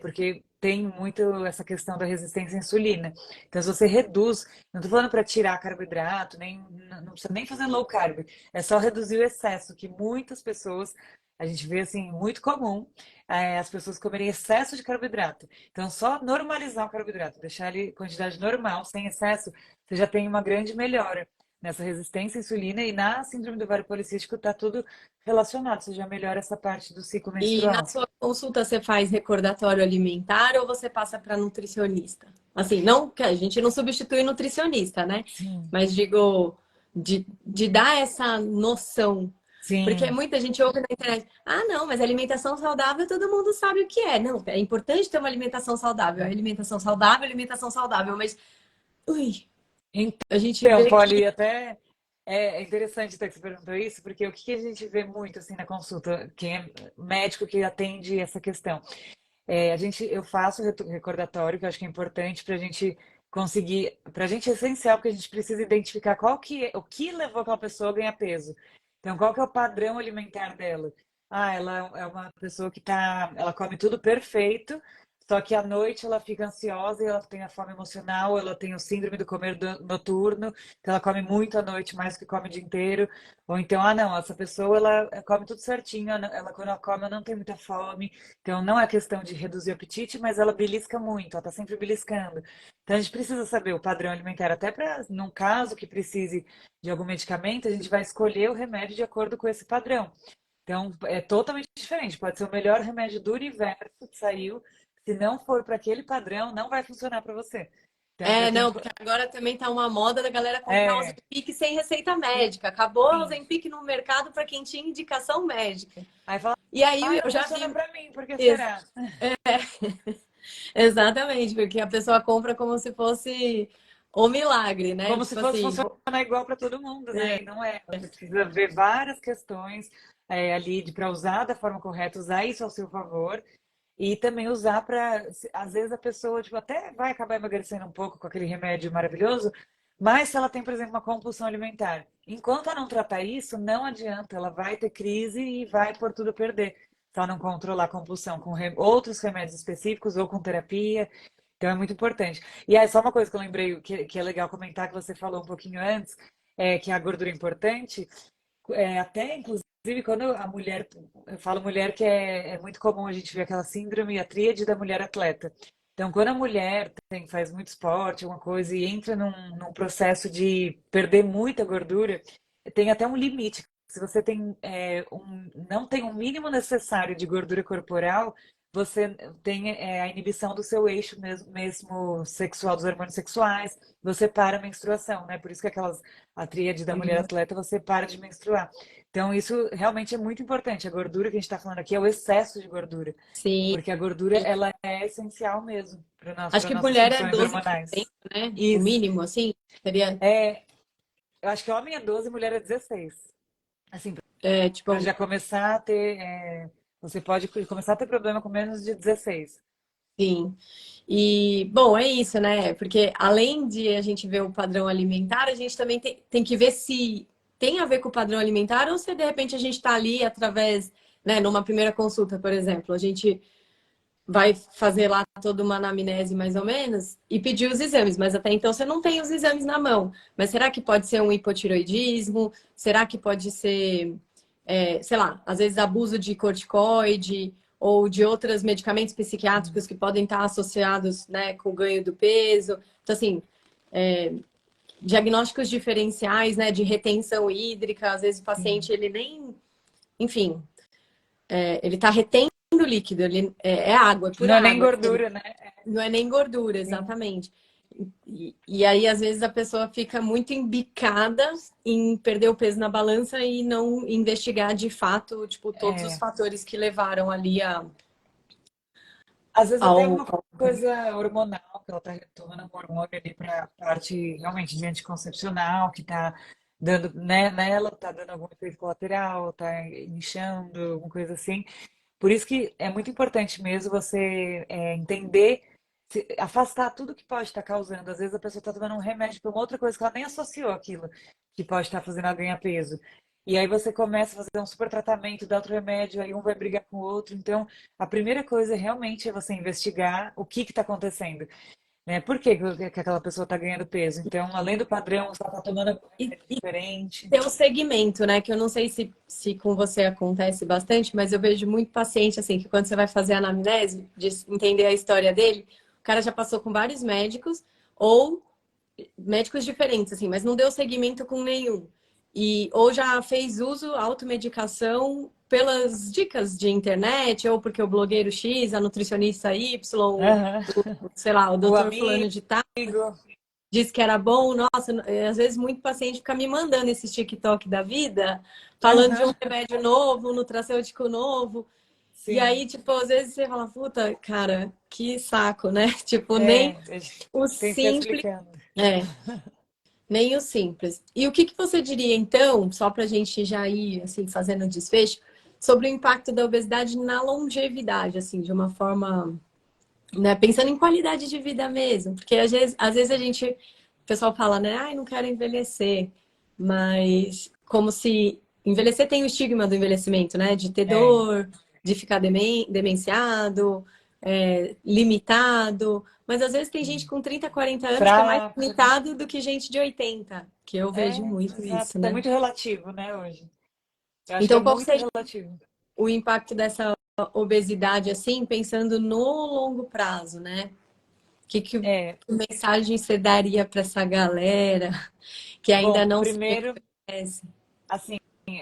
porque tem muito essa questão da resistência à insulina. Então, se você reduz, não estou falando para tirar carboidrato, não precisa nem fazer low carb, é só reduzir o excesso, que muitas pessoas, a gente vê assim, muito comum, as pessoas comerem excesso de carboidrato. Então, só normalizar o carboidrato, deixar ele quantidade normal, sem excesso, você já tem uma grande melhora nessa resistência à insulina e na síndrome do ovário policístico está tudo relacionado. Você já melhora essa parte do ciclo E na menstrual. sua consulta você faz recordatório alimentar ou você passa para nutricionista? Assim, não que a gente não substitui nutricionista, né? Sim. Mas digo, de dar essa noção. Porque Sim. muita gente ouve na internet, ah, não, mas alimentação saudável todo mundo sabe o que é. Não, é importante ter uma alimentação saudável, mas, ui, a gente Então, vê que Polly, até é interessante até que você perguntou isso, porque o que que a gente vê muito assim na consulta, quem é médico que atende essa questão. Eu faço recordatório, que eu acho que é importante para a gente conseguir, para a gente é essencial, porque a gente precisa identificar o que levou aquela pessoa a ganhar peso. Então, qual que é o padrão alimentar dela? Ah, ela é uma pessoa ela come tudo perfeito, só que à noite ela fica ansiosa e ela tem a fome emocional, ela tem o síndrome do comer noturno, então ela come muito à noite, mais do que come o dia inteiro. Ou então, ah, não, essa pessoa ela come tudo certinho, quando ela come, ela não tem muita fome. Então, não é questão de reduzir o apetite, mas ela belisca muito, ela está sempre beliscando. Então, a gente precisa saber o padrão alimentar, até para, num caso que precise de algum medicamento, a gente vai escolher o remédio de acordo com esse padrão. Então, é totalmente diferente. Pode ser o melhor remédio do universo que saiu. Se não for para aquele padrão, não vai funcionar para você. Então, para quem. não, porque agora também tá uma moda da galera comprar o É, Ozempic sem receita médica. Acabou o sim. Ozempic no mercado para quem tinha indicação médica. Aí fala, E aí ai, eu não já funciona vi para mim, por que isso. será? Exatamente, porque a pessoa compra como se fosse o milagre, né? Como se Tipo fosse assim, funcionar igual para todo mundo, né? é, E não é. Você precisa ver várias questões ali para usar da forma correta, usar isso ao seu favor e também usar para. Às vezes a pessoa tipo, até vai acabar emagrecendo um pouco com aquele remédio maravilhoso, mas se ela tem, por exemplo, uma compulsão alimentar, enquanto ela não tratar isso, não adianta, ela vai ter crise e vai por tudo a perder. Se ela não controlar a compulsão com outros remédios específicos ou com terapia. Então é muito importante. E aí, só uma coisa que eu lembrei que é legal comentar, que você falou um pouquinho antes, que a gordura é importante, até inclusive quando a mulher, eu falo mulher que é muito comum a gente ver aquela síndrome, a tríade da mulher atleta. Então, quando a mulher faz muito esporte, alguma coisa, e entra num processo de perder muita gordura, tem até um limite. Se você não tem o mínimo necessário de gordura corporal, você tem a inibição do seu eixo mesmo sexual, dos hormônios sexuais, você para a menstruação, né? Por isso que a tríade da mulher atleta, você para de menstruar. Então, isso realmente é muito importante. A gordura que a gente está falando aqui é o excesso de gordura, sim. porque a gordura, ela é essencial mesmo Acho para que nossas mulher é funções 12%, hormonais. né? O Isso. mínimo, assim, seria, É, eu acho que homem é 12 e mulher é 16. Assim, para tipo, já começar a ter. Você pode começar a ter problema com menos de 16. sim. E, bom, é isso, né? Porque além de a gente ver o padrão alimentar, a gente também tem que ver se tem a ver com o padrão alimentar ou se de repente a gente está ali através, né, numa primeira consulta, por exemplo, a gente vai fazer lá toda uma anamnese mais ou menos e pedir os exames, mas até então você não tem os exames na mão. Mas será que pode ser um hipotiroidismo? Será que pode ser, sei lá, às vezes abuso de corticoide ou de outros medicamentos psiquiátricos que podem estar associados, né, com o ganho do peso? Então, assim, diagnósticos diferenciais, né, de retenção hídrica, às vezes o Sim. paciente, ele nem, enfim, ele está retendo líquido, é água, é Não pura é nem água. gordura, né? Não é nem gordura, Sim. exatamente. E aí, às vezes, a pessoa fica muito embicada em perder o peso na balança e não investigar de fato, tipo, todos os É. fatores que levaram ali Às vezes até ao. alguma coisa hormonal, que ela está retomando um hormônio ali para a parte realmente de anticoncepcional, que está dando, né, nela, está dando algum efeito colateral, está inchando, alguma coisa assim. Por isso que é muito importante mesmo você entender, afastar tudo que pode estar causando. Às vezes a pessoa está tomando um remédio para uma outra coisa que ela nem associou aquilo, que pode estar fazendo ela ganhar peso. E aí você começa a fazer um super tratamento, dá outro remédio, aí um vai brigar com o outro. Então, a primeira coisa realmente é você investigar o que está acontecendo. Né? Por que aquela pessoa está ganhando peso? Então, além do padrão, se ela está tomando algum remédio E diferente. ter o segmento, né? Que eu não sei se com você acontece bastante, mas eu vejo muito paciente, assim, que quando você vai fazer a anamnese, de entender a história dele, o cara já passou com vários médicos, ou médicos diferentes, assim, mas não deu seguimento com nenhum. Ou já fez uso, automedicação, pelas dicas de internet, ou porque o blogueiro X, a nutricionista Y, Aham. sei lá, o O doutor fulano amigo. de tal, disse que era bom. Nossa, às vezes muito paciente fica me mandando esse TikTok da vida, falando de um Aham, remédio novo, um nutracêutico novo. E sim. aí, tipo, às vezes você fala, puta, cara, que saco, né? Tipo, nem É, a gente o tem que ficar simples. explicando. É, nem o simples. E o que que você diria, então, só para a gente já ir, assim, fazendo o desfecho, sobre o impacto da obesidade na longevidade, assim, de uma forma, né, pensando em qualidade de vida mesmo, porque às vezes a gente, o pessoal fala, né, ai, não quero envelhecer, mas como se envelhecer tem o estigma do envelhecimento, né, de ter É, dor, de ficar demenciado, limitado, mas às vezes tem gente sim. com 30, 40 anos que é mais Fraco, né? limitado do que gente de 80, que eu vejo É, muito exato. isso, É né? muito relativo, né, hoje. Eu acho que é Então, qual que muito seria relativo. o impacto dessa obesidade, assim, pensando no longo prazo, né? Que É, mensagem você daria para essa galera que ainda bom, não se primeiro, reconhece? assim,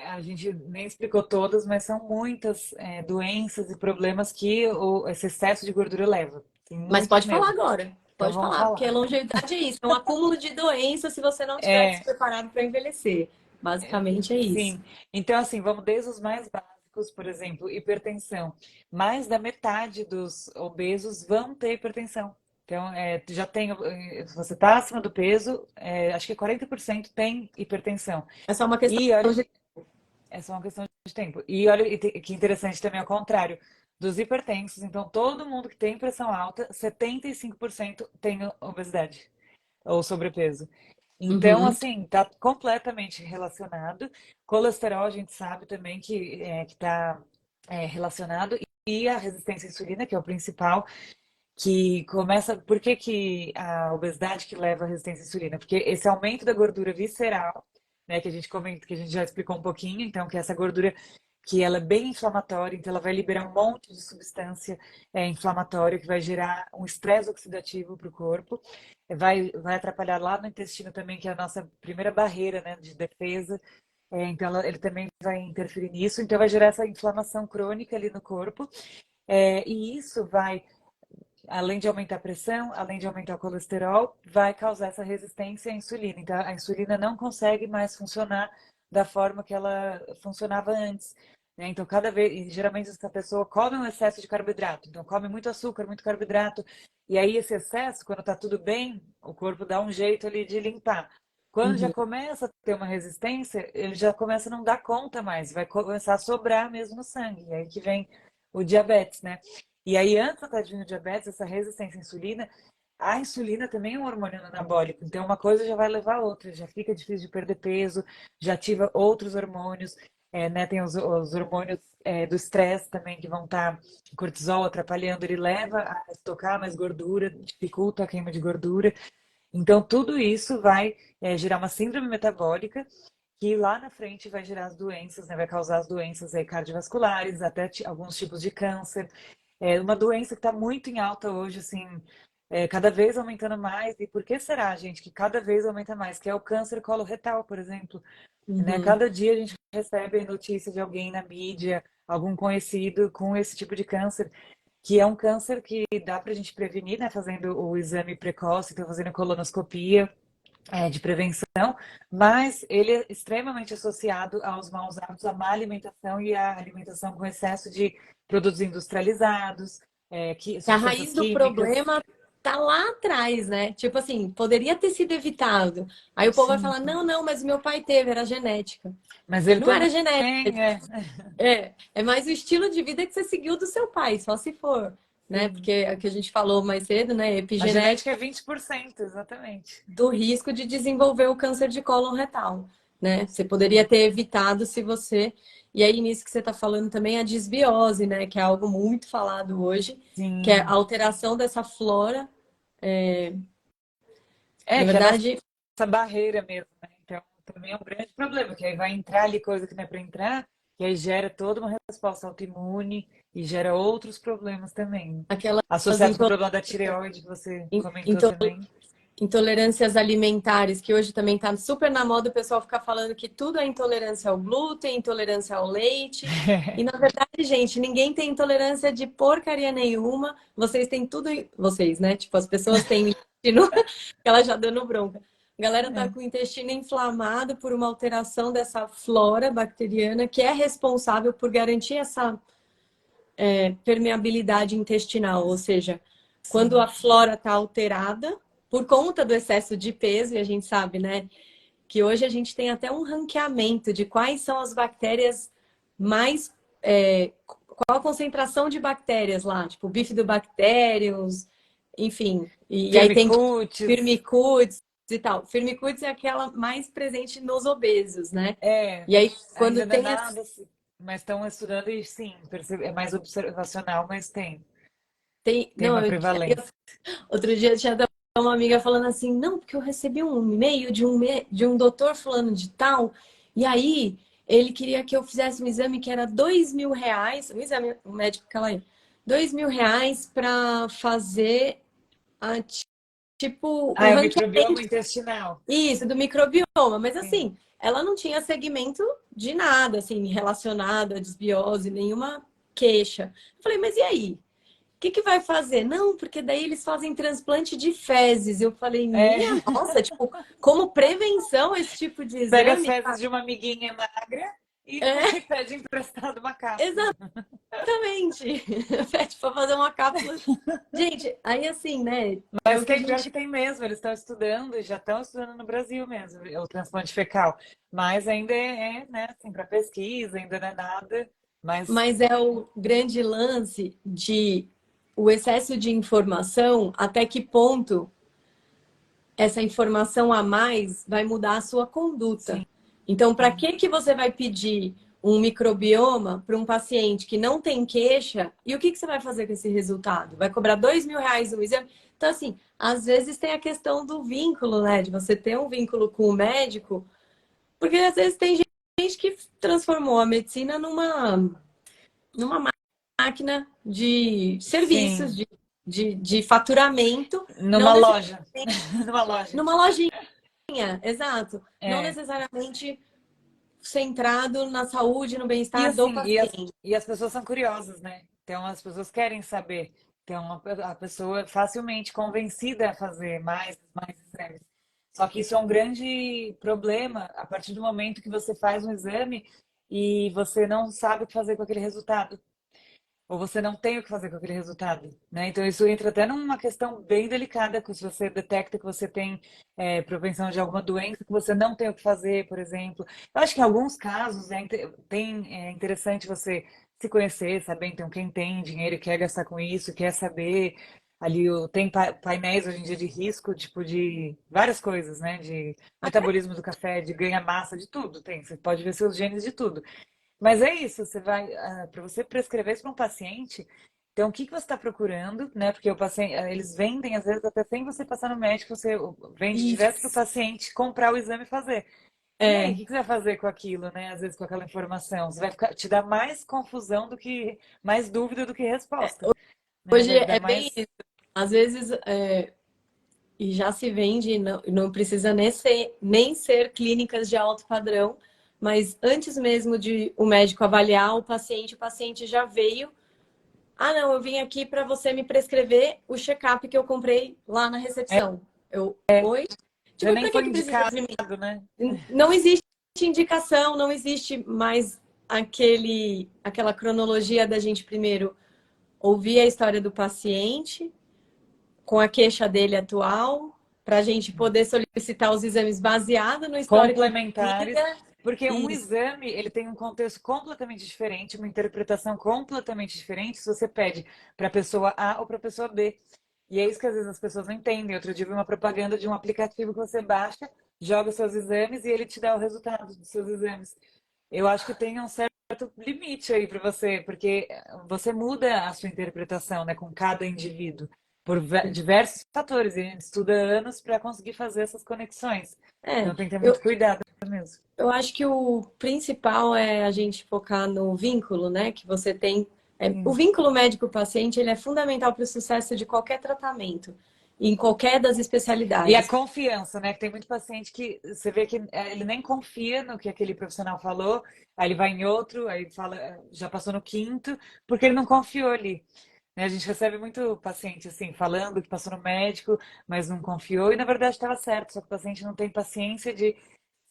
a gente nem explicou todas, mas são muitas doenças e problemas que esse excesso de gordura leva. Tem Mas muitos pode falar mesmo. agora. Então Pode vamos falar, porque a falar. longevidade é isso, é um acúmulo de doenças se você não estiver É, despreparado para envelhecer. Basicamente é isso. sim. Então, assim, vamos desde os mais básicos, por exemplo, hipertensão. Mais da metade dos obesos vão ter hipertensão. Então, já tem, se você está acima do peso, acho que 40% tem hipertensão. É só uma questão E olha, de... é só uma questão de tempo. E olha que interessante também ao contrário. Dos hipertensos, então todo mundo que tem pressão alta, 75% tem obesidade ou sobrepeso. Então, Uhum. assim, está completamente relacionado. Colesterol, a gente sabe também que está relacionado. E a resistência à insulina, que é o principal, que começa. Por que, que a obesidade que leva à resistência à insulina? Porque esse aumento da gordura visceral, né, que a gente comenta, que a gente já explicou um pouquinho, então, que essa gordura que ela é bem inflamatória, então ela vai liberar um monte de substância inflamatória que vai gerar um estresse oxidativo para o corpo, vai atrapalhar lá no intestino também, que é a nossa primeira barreira, né, de defesa. Então ele também vai interferir nisso, então vai gerar essa inflamação crônica ali no corpo, e isso vai, além de aumentar a pressão, além de aumentar o colesterol, vai causar essa resistência à insulina. Então a insulina não consegue mais funcionar da forma que ela funcionava antes, né? Então cada vez, e geralmente essa pessoa come um excesso de carboidrato, então come muito açúcar, muito carboidrato, e aí esse excesso, quando está tudo bem, o corpo dá um jeito ali de limpar. Quando já Uhum. começa a ter uma resistência, ele já começa a não dar conta mais, vai começar a sobrar mesmo no sangue. E aí que vem o diabetes, né? E aí, antes até de vir o diabetes, essa resistência à insulina, a insulina também é um hormônio anabólico. Então, uma coisa já vai levar a outra, já fica difícil de perder peso, já ativa outros hormônios, né? Tem os hormônios do estresse também, que vão estar, cortisol atrapalhando, ele leva a estocar mais gordura, dificulta a queima de gordura. Então, tudo isso vai gerar uma síndrome metabólica que lá na frente vai gerar as doenças, né? Vai causar as doenças cardiovasculares, até alguns tipos de câncer. É uma doença que está muito em alta hoje, assim, cada vez aumentando mais. E por que será, gente, que cada vez aumenta mais? Que é o câncer coloretal, por exemplo, né? Uhum. Cada dia a gente recebe notícia de alguém na mídia, algum conhecido com esse tipo de câncer, que é um câncer que dá para a gente prevenir, né? Fazendo o exame precoce, então fazendo colonoscopia de prevenção, mas ele é extremamente associado aos maus hábitos, à má alimentação e à alimentação com excesso de produtos industrializados, Que a substâncias raiz do químicas. problema tá lá atrás, né? Tipo assim, poderia ter sido evitado. Aí o povo vai Sim, falar: não, não, mas meu pai teve, era genética. mas ele Não era também genética, é. é mais o estilo de vida que você seguiu do seu pai, só se for, né? Sim. Porque é o que a gente falou mais cedo, né? A genética é Epigenética 20%, exatamente. do risco de desenvolver o câncer de cólon retal, né? Você poderia ter evitado se você. E aí, nisso que você está falando também, a desbiose, né? Que é algo muito falado hoje, que é a Sim. alteração dessa flora. Na Que é a nossa verdade, barreira mesmo, né? Então, também é um grande problema, que aí vai entrar ali coisa que não é para entrar, e aí gera toda uma resposta autoimune e gera outros problemas também. aquelas Associado com o problema da tireoide que você comentou into- também. intolerâncias alimentares, que hoje também está super na moda, o pessoal fica falando que tudo é intolerância ao glúten, intolerância ao leite. E na verdade, gente, ninguém tem intolerância de porcaria nenhuma. Vocês têm tudo, vocês, né? Tipo, as pessoas têm intestino, ela já dando bronca. A galera tá com o intestino inflamado por uma alteração dessa flora bacteriana que é responsável por garantir essa permeabilidade intestinal, ou seja, quando a flora está alterada por conta do excesso de peso, e a gente sabe, né, que hoje a gente tem até um ranqueamento de quais são as bactérias mais. Qual a concentração de bactérias lá, tipo Bifidobacterium, enfim. E aí tem Firmicutes e tal. Firmicutes é aquela mais presente nos obesos, né? É, E aí, quando ainda não é tem nada, mas estão estudando e sim, é mais observacional, mas tem não, uma prevalência. outro dia tinha até uma amiga falando assim, não, porque eu recebi um e-mail de um doutor fulano de tal, e aí ele queria que eu fizesse um exame que era R$ 2.000, um exame, um médico que ela ia, R$ 2.000 para fazer tipo Ah, o é o ranqueamento microbioma intestinal. isso, do microbioma, mas Sim. assim, ela não tinha segmento de nada, assim, relacionado à desbiose, nenhuma queixa. Eu falei, mas e aí? O que vai fazer? Não, porque daí eles fazem transplante de fezes. Eu falei, É, minha nossa, tipo, como prevenção esse tipo de pega as exame? fezes de uma amiguinha magra e É, pede emprestado uma cápsula. exatamente. Pede para fazer uma cápsula. Gente, aí assim, né? É Mas o que a tem pior gente. que tem mesmo, eles estão estudando, e já estão estudando no Brasil mesmo, o transplante fecal. Mas ainda né, assim, para pesquisa, ainda não é nada. Mas Mas é o grande lance de o excesso de informação, até que ponto essa informação a mais vai mudar a sua conduta. sim, Então, para que você vai pedir um microbioma para um paciente que não tem queixa? E o que você vai fazer com esse resultado? Vai cobrar R$ 2.000 no exame? Então, assim, às vezes tem a questão do vínculo, né? De você ter um vínculo com o médico, porque às vezes tem gente que transformou a medicina numa máquina de serviços, sim, de faturamento, não numa necessariamente loja, numa loja. numa lojinha. Exato. Não É. necessariamente centrado na saúde, no E bem-estar do assim, paciente. e as pessoas são curiosas, né? Então as pessoas querem saber. Então a pessoa é facilmente convencida a fazer mais exames. Só que isso é um grande problema a partir do momento que você faz um exame e você não sabe o que fazer com aquele resultado. Ou você não tem o que fazer com aquele resultado, né? Então isso entra até numa questão bem delicada, se você detecta que você tem propensão de alguma doença que você não tem o que fazer, por exemplo. Eu acho que em alguns casos é interessante você se conhecer, saber então quem tem dinheiro e quer gastar com isso, quer saber ali tem painéis hoje em dia de risco, tipo de várias coisas, né? De metabolismo do café, de ganha massa, de tudo tem. Você pode ver seus genes de tudo. Mas é isso, você vai, para você prescrever isso para um paciente, então o que que você está procurando, né? Porque o paciente, eles vendem, às vezes, até sem você passar no médico, você vende direto para o Isso. paciente comprar o exame e fazer. E aí, o É. que que você vai fazer com aquilo, né? Às vezes com aquela informação. Você vai te dar mais confusão do que, mais dúvida do que resposta, né? Hoje Vai dar é bem mais. isso. Às vezes, e já se vende, não precisa nem ser clínicas de alto padrão, mas antes mesmo de o médico avaliar o paciente já veio. Ah, não, eu vim aqui para você me prescrever o check-up que eu comprei lá na recepção. Oi? Já Tipo, nem para que foi que precisa indicado, de mim? né? Não existe indicação, não existe mais aquela cronologia da gente primeiro ouvir a história do paciente com a queixa dele atual, para a gente poder solicitar os exames baseado no histórico Complementares, clínica. porque um Isso. exame ele tem um contexto completamente diferente, uma interpretação completamente diferente se você pede para a pessoa A ou para a pessoa B. E é isso que às vezes as pessoas não entendem. Outro dia eu vi uma propaganda de um aplicativo que você baixa, joga os seus exames e ele te dá o resultado dos seus exames. Eu acho que tem um certo limite aí para você, porque você muda a sua interpretação, né, com cada indivíduo, por diversos fatores. E a gente estuda anos para conseguir fazer essas conexões. É, Então tem que ter eu, muito cuidado mesmo. eu acho que o principal é a gente focar no vínculo, né? Que você tem. O Sim, vínculo médico-paciente ele é fundamental para o sucesso de qualquer tratamento. em qualquer das E a especialidades. confiança, né? Que tem muito paciente que você vê que ele nem confia no que aquele profissional falou, aí ele vai em outro, aí fala, já passou no quinto, porque ele não confiou ali. Né? A gente recebe muito paciente assim, falando que passou no médico, mas não confiou, e na verdade estava certo, só que o paciente não tem paciência de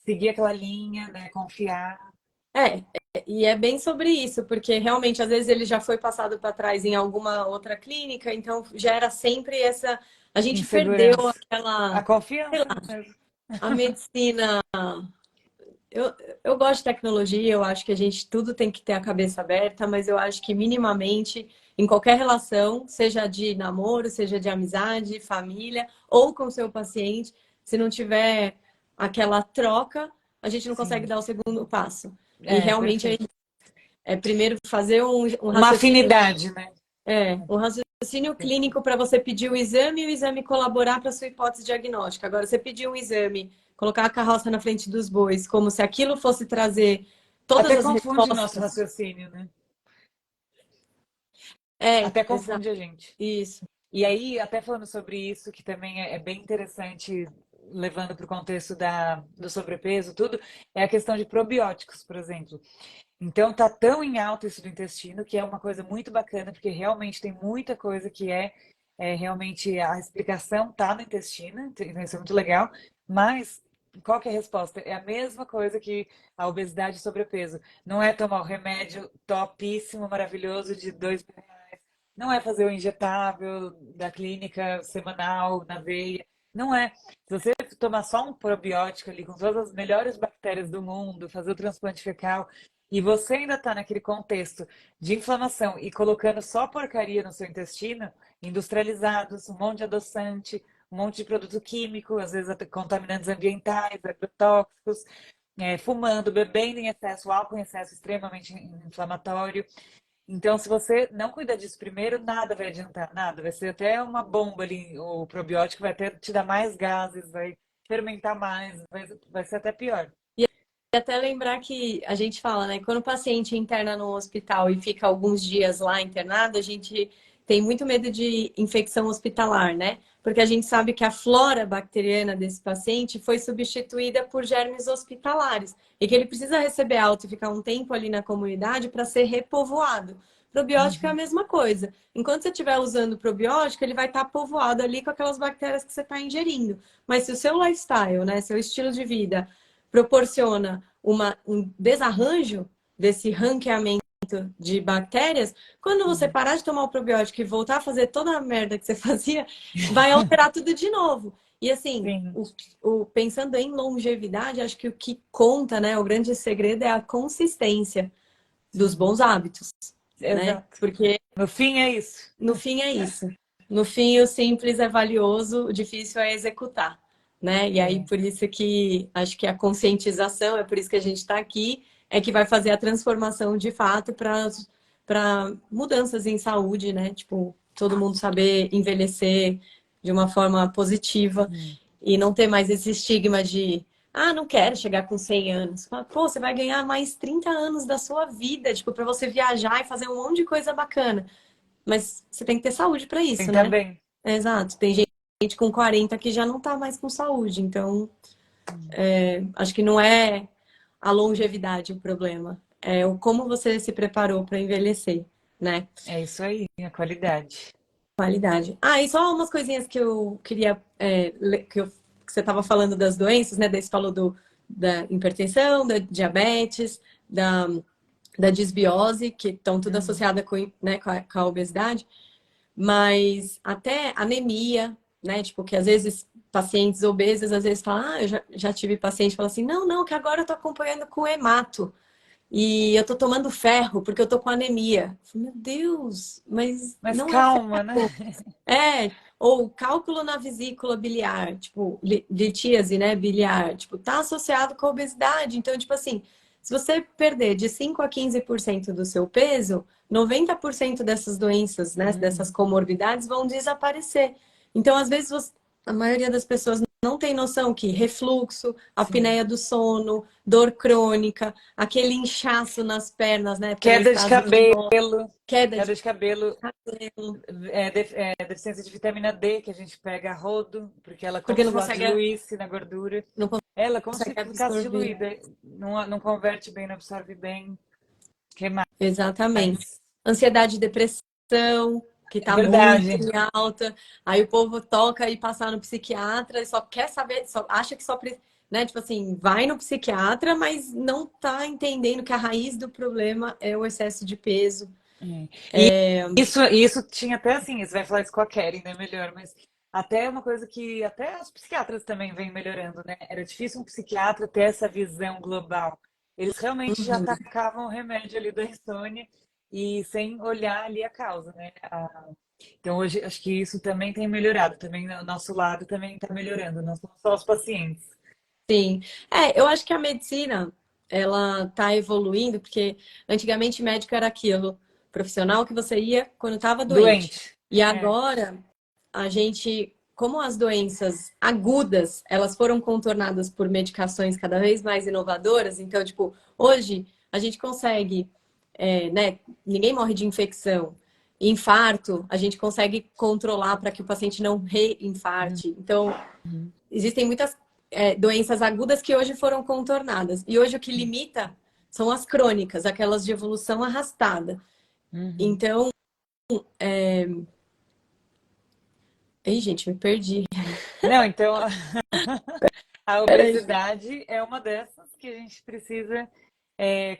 seguir aquela linha, né? Confiar. É, e é bem sobre isso, porque realmente às vezes ele já foi passado para trás em alguma outra clínica, então gera sempre essa. A gente perdeu Insegurança. A aquela, sei confiança lá, mesmo. a medicina. Eu, eu gosto de tecnologia, eu acho que a gente tudo tem que ter a cabeça aberta, mas eu acho que minimamente, em qualquer relação, seja de namoro, seja de amizade, família, ou com seu paciente, se não tiver aquela troca, a gente não consegue Sim. dar o segundo passo. E É, realmente perfeito. é primeiro fazer um Uma raciocínio, afinidade, né? um raciocínio clínico para você pedir o exame e o exame colaborar para a sua hipótese diagnóstica. Agora, você pedir um exame, colocar a carroça na frente dos bois, como se aquilo fosse trazer todas Até as confunde nosso respostas. raciocínio, né? É, Até exato, confunde a gente. isso. E aí, até falando sobre isso, que também é bem interessante, levando para o contexto do sobrepeso, tudo, é a questão de probióticos, por exemplo. Então, tá tão em alta isso do intestino, que é uma coisa muito bacana, porque realmente tem muita coisa que realmente a explicação tá no intestino, então isso é muito legal, mas qual que é a resposta? É a mesma coisa que a obesidade e sobrepeso. Não é tomar o remédio topíssimo, maravilhoso de R$ 2.000, não é fazer o injetável da clínica semanal na veia, não é. Se você tomar só um probiótico ali com todas as melhores bactérias do mundo, fazer o transplante fecal, e você ainda está naquele contexto de inflamação e colocando só porcaria no seu intestino, industrializados, um monte de adoçante, um monte de produto químico, às vezes até contaminantes ambientais, agrotóxicos, fumando, bebendo em excesso, álcool em excesso extremamente inflamatório. Então, se você não cuidar disso primeiro, nada vai adiantar, nada. Vai ser até uma bomba ali, o probiótico vai até te dar mais gases, vai fermentar mais, vai ser até pior. E até lembrar que a gente fala, né? Quando o paciente interna no hospital e fica alguns dias lá internado, a gente tem muito medo de infecção hospitalar, né? Porque a gente sabe que a flora bacteriana desse paciente foi substituída por germes hospitalares e que ele precisa receber alta e ficar um tempo ali na comunidade para ser repovoado. Probiótico é a Uhum. mesma coisa. Enquanto você estiver usando probiótico, ele vai estar povoado ali com aquelas bactérias que você está ingerindo. Mas se o seu lifestyle, né, seu estilo de vida proporciona um desarranjo desse ranqueamento de bactérias, quando você parar de tomar o probiótico e voltar a fazer toda a merda que você fazia, vai alterar tudo de novo. E assim, Sim, pensando em longevidade, acho que o que conta, né, o grande segredo é a consistência dos sim, bons hábitos, né? exato. Porque No fim é isso. no fim é isso. No fim, o simples é valioso, o difícil é executar, né? E aí, É, por isso que acho que a conscientização, é por isso que a gente está aqui, é que vai fazer a transformação de fato para mudanças em saúde, né? Tipo, todo mundo saber envelhecer de uma forma positiva hum, e não ter mais esse estigma de, ah, não quero chegar com 100 anos. Fala, pô, você vai ganhar mais 30 anos da sua vida, tipo, para você viajar e fazer um monte de coisa bacana. Mas você tem que ter saúde para tem isso, né? também. Exato. Tem gente com 40 que já não tá mais com saúde. Então, acho que não é a longevidade o problema. É o como você se preparou para envelhecer, né? É isso aí, a qualidade. Qualidade. Ah, e só umas coisinhas que eu queria. Que você estava falando das doenças, né? Daí você falou da hipertensão, da diabetes, da disbiose, que estão tudo Hum, associadas né, com a obesidade. Mas até anemia, né? Tipo, que às vezes pacientes obesos às vezes falam, ah, eu já tive paciente que fala assim, não, não, que agora eu tô acompanhando com hemato e eu tô tomando ferro porque eu tô com anemia. Eu falei, meu Deus, mas mas não é calma, né? ferro. É, ou cálculo na vesícula biliar, tipo, litíase, né, biliar, tipo, tá associado com a obesidade. Então, tipo assim, se você perder de 5 a 15% do seu peso, 90% dessas doenças, né, dessas Uhum. comorbidades vão desaparecer. Então, às vezes, a maioria das pessoas não tem noção que refluxo, Sim. apneia do sono, dor crônica, aquele inchaço nas pernas, né, pelo Queda de estado de cabelo, queda de queda de cabelo, cabelo, deficiência de vitamina D, que a gente pega a rodo, porque ela, como porque se ela diluísse na gordura. não Ela, como se consegue ficasse absorver. diluída, não converte bem, não absorve bem. Que Exatamente. mais? Ansiedade e depressão, que É tá muito verdade. em alta. Aí o povo toca e passar no psiquiatra e só quer saber, só acha que só, né, tipo assim, vai no psiquiatra, mas não tá entendendo que a raiz do problema é o excesso de peso. É. E isso tinha até assim, você vai falar isso com a Keren, né? Melhor, mas até é uma coisa que até os psiquiatras também vêm melhorando, né? Era difícil um psiquiatra ter essa visão global. Eles realmente já Uhum. atacavam o remédio ali da insônia e sem olhar ali a causa, né? Então hoje acho que isso também tem melhorado, também o nosso lado também está melhorando, não são só os pacientes. Sim. É, eu acho que a medicina, ela tá evoluindo, porque antigamente médico era aquilo, profissional que você ia quando estava doente. Doente. E É, agora, a gente, como as doenças agudas, elas foram contornadas por medicações cada vez mais inovadoras, então, tipo, hoje a gente consegue, né, ninguém morre de infecção. Infarto, a gente consegue controlar para que o paciente não reinfarte. Então, uhum, existem muitas doenças agudas que hoje foram contornadas. E hoje o que limita são as crônicas, aquelas de evolução arrastada. uhum. Então, ei, gente, me perdi. Não, então a Peraí. obesidade é uma dessas que a gente precisa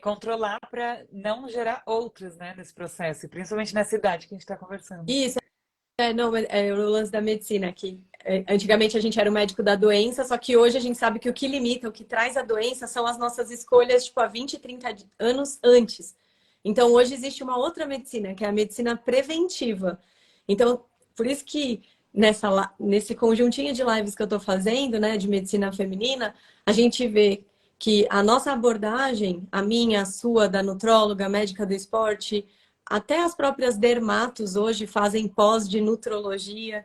controlar para não gerar outras, né, nesse processo, e principalmente nessa idade que a gente está conversando. Isso, não, é o lance da medicina aqui. Antigamente a gente era o médico da doença, só que hoje a gente sabe que o que limita, o que traz a doença são as nossas escolhas, tipo, há 20, 30 anos antes. Então, hoje existe uma outra medicina, que é a medicina preventiva. Então, por isso que nesse conjuntinho de lives que eu estou fazendo, né, de medicina feminina, a gente vê que a nossa abordagem, a minha, a sua, da nutróloga, médica do esporte, até as próprias dermatos hoje fazem pós de nutrologia.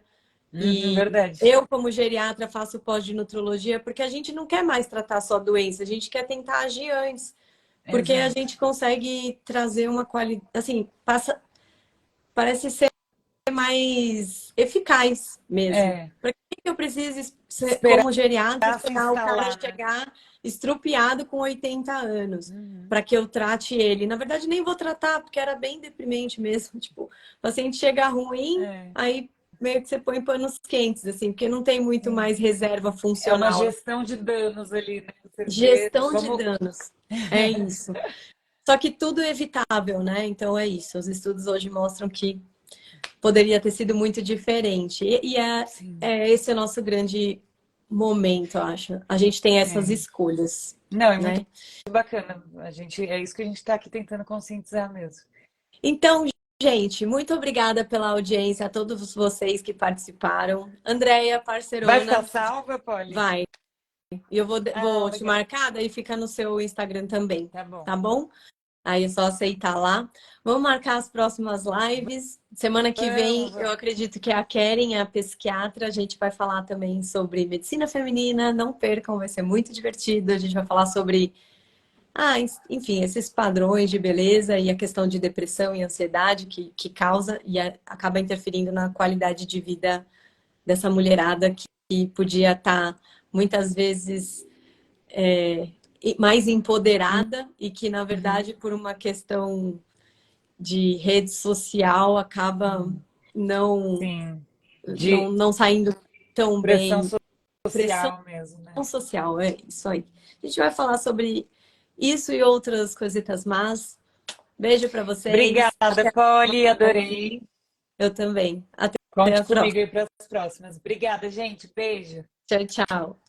E Verdade. eu, como geriatra, faço pós de nutrologia porque a gente não quer mais tratar só doença, a gente quer tentar agir antes. Porque a Exato. gente consegue trazer uma qualidade, assim, parece ser mais eficaz mesmo. É, Para que eu preciso, esperar como geriatra, se esperar o cara instalar, né? chegar estrupiado com 80 anos Uhum. para que eu trate ele? Na verdade, nem vou tratar, porque era bem deprimente mesmo. Tipo, o paciente chega ruim, É, aí meio que você põe panos quentes, assim, porque não tem muito sim. mais reserva É uma funcional. gestão de danos ali, né? Você vê, Gestão de vamos. danos. É isso. Só que tudo é evitável, né? Então é isso. Os estudos hoje mostram que poderia ter sido muito diferente. Sim. É esse o nosso grande momento, eu acho. A gente tem essas É. escolhas, Não, é muito né? bacana. É isso que a gente está aqui tentando conscientizar mesmo. Então, gente, muito obrigada pela audiência, a todos vocês que participaram. Andréia, Vai ficar parcerona, salva, Polly? vai. E eu Ah, vou te legal. marcar, daí fica no seu Instagram também, Tá bom. tá bom? Aí é só aceitar lá. Vamos marcar as próximas lives. Semana que Vamos, vem, eu vamos. acredito que a Keren, a psiquiatra, a gente vai falar também sobre medicina feminina. Não percam, vai ser muito divertido. A gente vai falar sobre, enfim, esses padrões de beleza e a questão de depressão e ansiedade que causa e acaba interferindo na qualidade de vida dessa mulherada que podia estar muitas vezes mais empoderada e que, na Uhum. verdade, por uma questão de rede social acaba Uhum. não, Sim. De não saindo tão pressão bem. Pressão social mesmo, né? social, é isso aí. A gente vai falar sobre isso e outras coisitas más. Beijo para vocês. Obrigada, Polly. Adorei. Eu também. Até Conte a próxima. comigo aí para as próximas. Obrigada, gente. Beijo. Tchau, tchau.